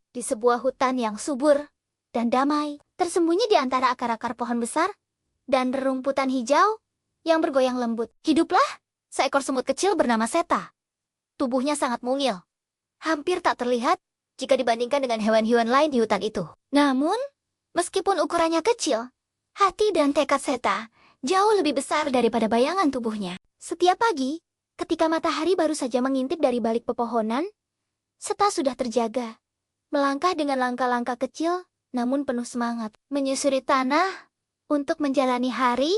di sebuah hutan yang subur dan damai, tersembunyi di antara akar-akar pohon besar dan rerumputan hijau yang bergoyang lembut. Hiduplah seekor semut kecil bernama Seta. Tubuhnya sangat mungil, hampir tak terlihat jika dibandingkan dengan hewan-hewan lain di hutan itu. Namun, meskipun ukurannya kecil, hati dan tekad Seta jauh lebih besar daripada bayangan tubuhnya. Setiap pagi, ketika matahari baru saja mengintip dari balik pepohonan, Seta sudah terjaga, melangkah dengan langkah-langkah kecil namun penuh semangat, menyusuri tanah untuk menjalani hari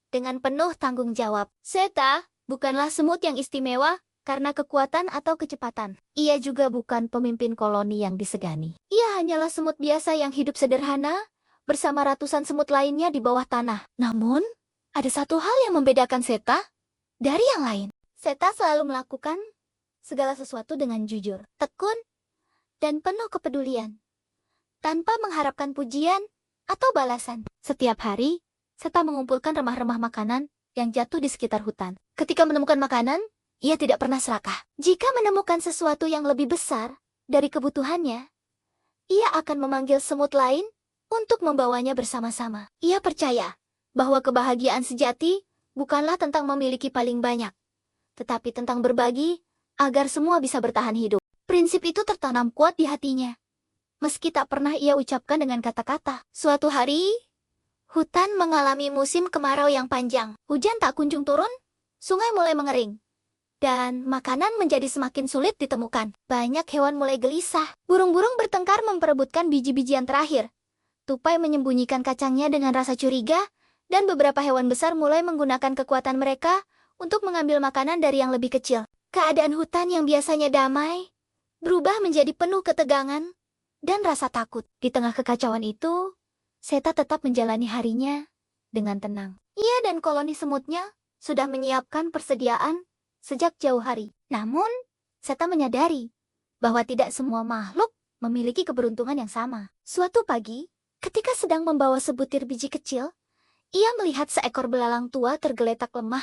dengan penuh tanggung jawab. Seta bukanlah semut yang istimewa karena kekuatan atau kecepatan. Ia juga bukan pemimpin koloni yang disegani. Ia hanyalah semut biasa yang hidup sederhana bersama ratusan semut lainnya di bawah tanah. Namun, ada satu hal yang membedakan Seta dari yang lain. Seta selalu melakukan segala sesuatu dengan jujur, tekun, dan penuh kepedulian, tanpa mengharapkan pujian atau balasan. Setiap hari, Seta mengumpulkan remah-remah makanan yang jatuh di sekitar hutan. Ketika menemukan makanan, ia tidak pernah serakah. Jika menemukan sesuatu yang lebih besar dari kebutuhannya, ia akan memanggil semut lain untuk membawanya bersama-sama. Ia percaya bahwa kebahagiaan sejati bukanlah tentang memiliki paling banyak, tetapi tentang berbagi agar semua bisa bertahan hidup. Prinsip itu tertanam kuat di hatinya, meski tak pernah ia ucapkan dengan kata-kata. Suatu hari, hutan mengalami musim kemarau yang panjang. Hujan tak kunjung turun, sungai mulai mengering, dan makanan menjadi semakin sulit ditemukan. Banyak hewan mulai gelisah. Burung-burung bertengkar memperebutkan biji-bijian terakhir. Tupai menyembunyikan kacangnya dengan rasa curiga, dan beberapa hewan besar mulai menggunakan kekuatan mereka untuk mengambil makanan dari yang lebih kecil. Keadaan hutan yang biasanya damai berubah menjadi penuh ketegangan dan rasa takut. Di tengah kekacauan itu, Seta tetap menjalani harinya dengan tenang. Ia dan koloni semutnya sudah menyiapkan persediaan sejak jauh hari. Namun, Seta menyadari bahwa tidak semua makhluk memiliki keberuntungan yang sama. Suatu pagi, ketika sedang membawa sebutir biji kecil, ia melihat seekor belalang tua tergeletak lemah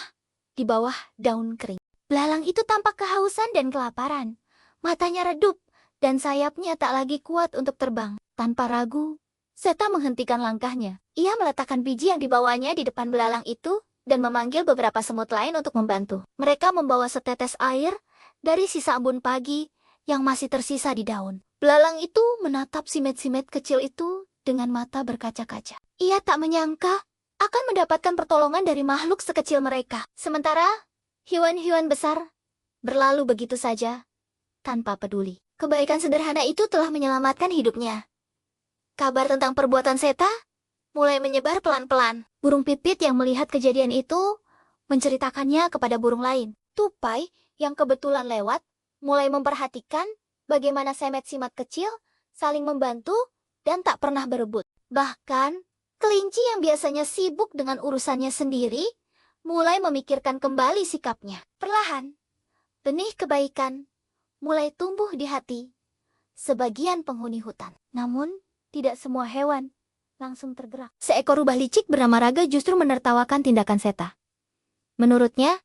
di bawah daun kering. Belalang itu tampak kehausan dan kelaparan. Matanya redup, dan sayapnya tak lagi kuat untuk terbang. Tanpa ragu, Seta menghentikan langkahnya. Ia meletakkan biji yang dibawanya di depan belalang itu dan memanggil beberapa semut lain untuk membantu. Mereka membawa setetes air dari sisa embun pagi yang masih tersisa di daun. Belalang itu menatap simet-simet kecil itu dengan mata berkaca-kaca. Ia tak menyangka akan mendapatkan pertolongan dari makhluk sekecil mereka. Sementara, hewan-hewan besar berlalu begitu saja, tanpa peduli. Kebaikan sederhana itu telah menyelamatkan hidupnya. Kabar tentang perbuatan Seta mulai menyebar pelan-pelan. Burung pipit yang melihat kejadian itu menceritakannya kepada burung lain. Tupai yang kebetulan lewat mulai memperhatikan bagaimana semet-simat kecil saling membantu dan tak pernah berebut. Bahkan, kelinci yang biasanya sibuk dengan urusannya sendiri mulai memikirkan kembali sikapnya. Perlahan, benih kebaikan mulai tumbuh di hati sebagian penghuni hutan. Namun, tidak semua hewan langsung tergerak. Seekor rubah licik bernama Raga justru menertawakan tindakan Seta. Menurutnya,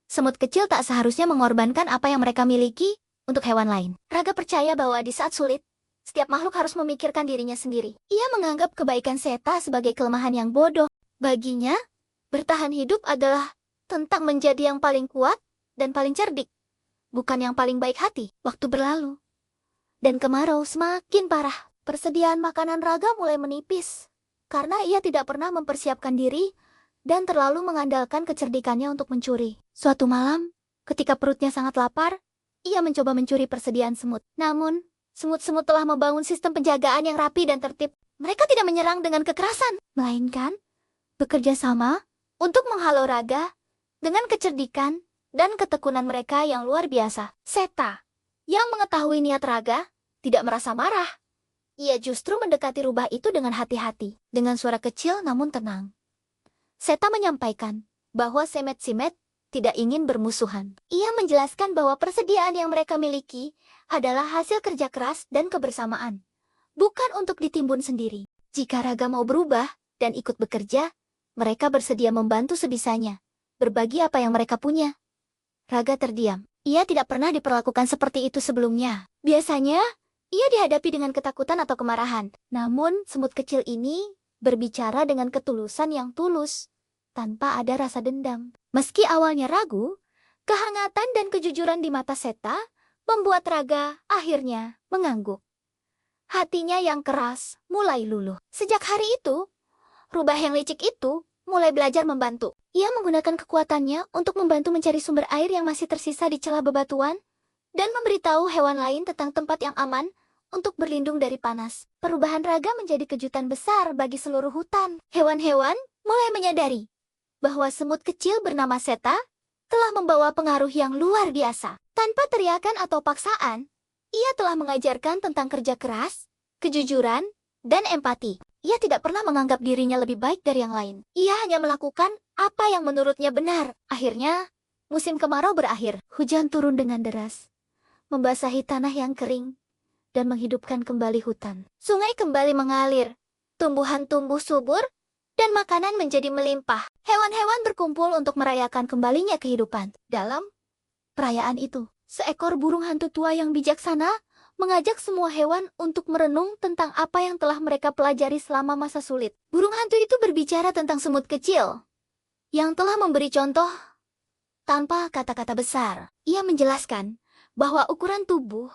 semut kecil tak seharusnya mengorbankan apa yang mereka miliki untuk hewan lain. Raga percaya bahwa di saat sulit, setiap makhluk harus memikirkan dirinya sendiri. Ia menganggap kebaikan Seta sebagai kelemahan yang bodoh. Baginya, bertahan hidup adalah tentang menjadi yang paling kuat dan paling cerdik, bukan yang paling baik hati. Waktu berlalu, dan kemarau semakin parah. Persediaan makanan Raga mulai menipis, karena ia tidak pernah mempersiapkan diri dan terlalu mengandalkan kecerdikannya untuk mencuri. Suatu malam, ketika perutnya sangat lapar, ia mencoba mencuri persediaan semut. Namun, semut-semut telah membangun sistem penjagaan yang rapi dan tertib. Mereka tidak menyerang dengan kekerasan, melainkan bekerja sama untuk menghalau Raga dengan kecerdikan dan ketekunan mereka yang luar biasa. Seta, yang mengetahui niat Raga, tidak merasa marah. Ia justru mendekati rubah itu dengan hati-hati. Dengan suara kecil namun tenang, Seta menyampaikan bahwa semet-simet tidak ingin bermusuhan. Ia menjelaskan bahwa persediaan yang mereka miliki adalah hasil kerja keras dan kebersamaan, bukan untuk ditimbun sendiri. Jika Raga mau berubah dan ikut bekerja, mereka bersedia membantu sebisanya, berbagi apa yang mereka punya. Raga terdiam. Ia tidak pernah diperlakukan seperti itu sebelumnya. Biasanya, Ia dihadapi dengan ketakutan atau kemarahan. Namun, semut kecil ini berbicara dengan ketulusan yang tulus, tanpa ada rasa dendam. Meski awalnya ragu, kehangatan dan kejujuran di mata Seta membuat Raga akhirnya mengangguk. Hatinya yang keras mulai luluh. Sejak hari itu, rubah yang licik itu mulai belajar membantu. Ia menggunakan kekuatannya untuk membantu mencari sumber air yang masih tersisa di celah bebatuan dan memberitahu hewan lain tentang tempat yang aman untuk berlindung dari panas. Perubahan Raga menjadi kejutan besar bagi seluruh hutan. Hewan-hewan mulai menyadari bahwa semut kecil bernama Seta telah membawa pengaruh yang luar biasa. Tanpa teriakan atau paksaan, ia telah mengajarkan tentang kerja keras, kejujuran, dan empati. Ia tidak pernah menganggap dirinya lebih baik dari yang lain. Ia hanya melakukan apa yang menurutnya benar. Akhirnya, musim kemarau berakhir. Hujan turun dengan deras, membasahi tanah yang kering, dan menghidupkan kembali hutan. Sungai kembali mengalir, tumbuhan tumbuh subur, dan makanan menjadi melimpah. Hewan-hewan berkumpul untuk merayakan kembalinya kehidupan. Dalam perayaan itu, seekor burung hantu tua yang bijaksana mengajak semua hewan untuk merenung tentang apa yang telah mereka pelajari selama masa sulit. Burung hantu itu berbicara tentang semut kecil yang telah memberi contoh tanpa kata-kata besar. Ia menjelaskan bahwa ukuran tubuh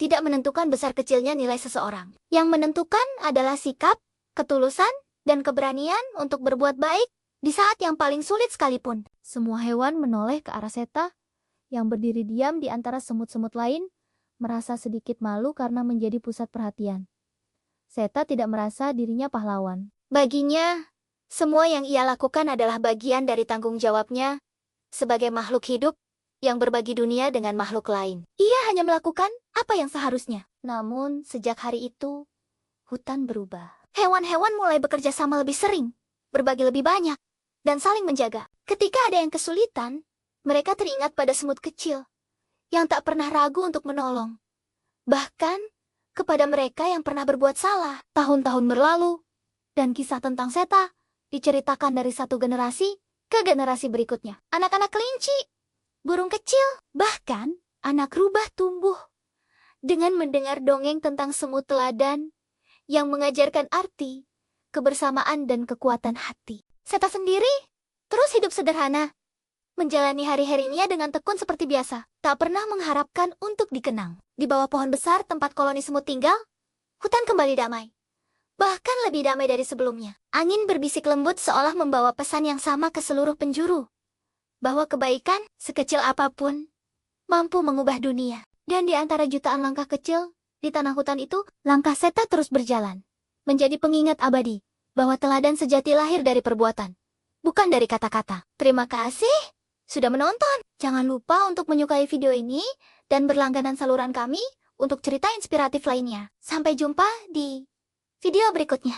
tidak menentukan besar kecilnya nilai seseorang. Yang menentukan adalah sikap, ketulusan, dan keberanian untuk berbuat baik di saat yang paling sulit sekalipun. Semua hewan menoleh ke arah Seta yang berdiri diam di antara semut-semut lain, merasa sedikit malu karena menjadi pusat perhatian. Seta tidak merasa dirinya pahlawan. Baginya, semua yang ia lakukan adalah bagian dari tanggung jawabnya sebagai makhluk hidup yang berbagi dunia dengan makhluk lain. Ia hanya melakukan apa yang seharusnya. Namun, sejak hari itu, hutan berubah. Hewan-hewan mulai bekerja sama lebih sering, berbagi lebih banyak, dan saling menjaga. Ketika ada yang kesulitan, mereka teringat pada semut kecil yang tak pernah ragu untuk menolong. Bahkan, kepada mereka yang pernah berbuat salah. Tahun-tahun berlalu, dan kisah tentang Seta diceritakan dari satu generasi ke generasi berikutnya. Anak-anak kelinci, burung kecil, bahkan anak rubah tumbuh dengan mendengar dongeng tentang semut teladan yang mengajarkan arti, kebersamaan, dan kekuatan hati. Seta sendiri terus hidup sederhana, menjalani hari-harinya dengan tekun seperti biasa, tak pernah mengharapkan untuk dikenang. Di bawah pohon besar tempat koloni semut tinggal, hutan kembali damai. Bahkan lebih damai dari sebelumnya. Angin berbisik lembut seolah membawa pesan yang sama ke seluruh penjuru, bahwa kebaikan, sekecil apapun, mampu mengubah dunia. Dan di antara jutaan langkah kecil di tanah hutan itu, langkah Seta terus berjalan, menjadi pengingat abadi bahwa teladan sejati lahir dari perbuatan, bukan dari kata-kata. Terima kasih sudah menonton. Jangan lupa untuk menyukai video ini dan berlangganan saluran kami untuk cerita inspiratif lainnya. Sampai jumpa di video berikutnya.